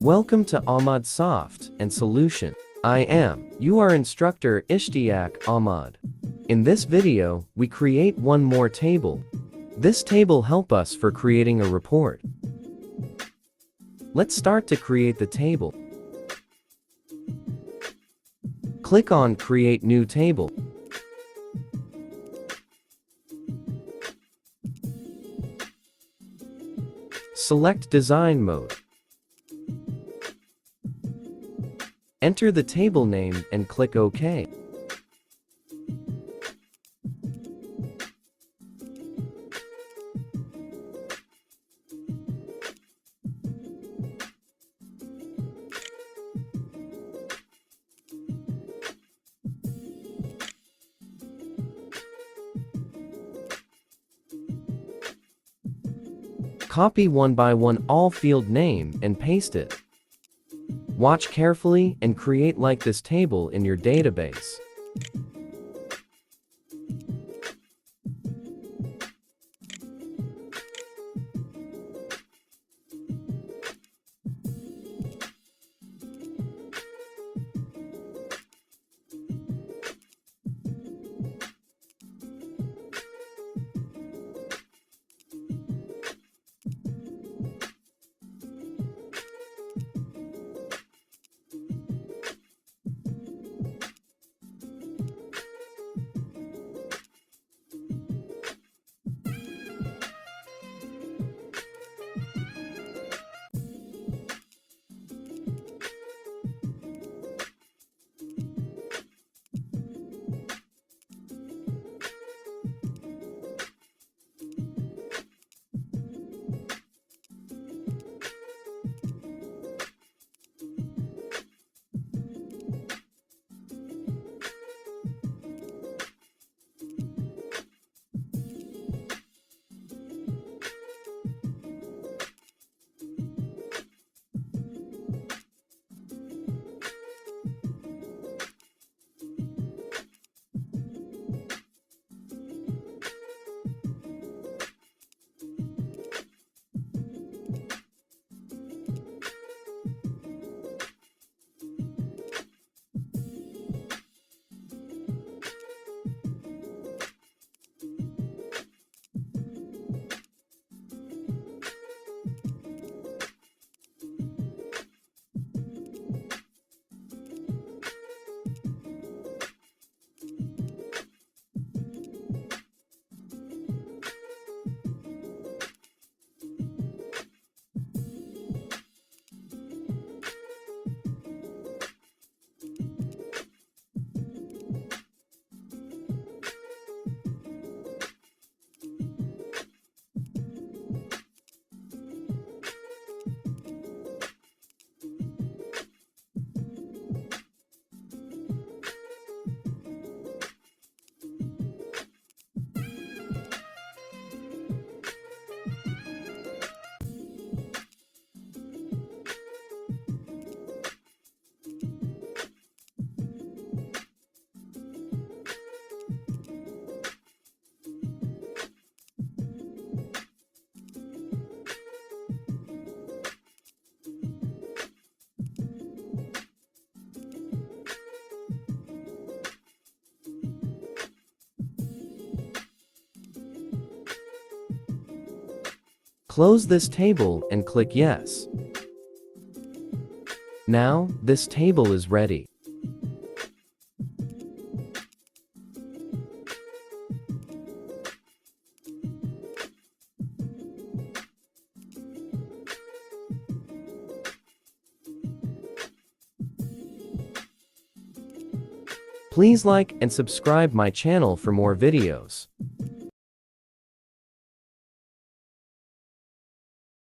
Welcome to Ahmad Soft and Solution. I am your instructor Ishtiaq Ahmad. In this video, we create one more table. This table help us for creating a report. Let's start to create the table. Click on Create New Table. Select Design Mode. Enter the table name and click OK. Copy one by one all field name and paste it. Watch carefully and create like this table in your database. Close this table and click Yes. Now, this table is ready. Please like and subscribe my channel for more videos.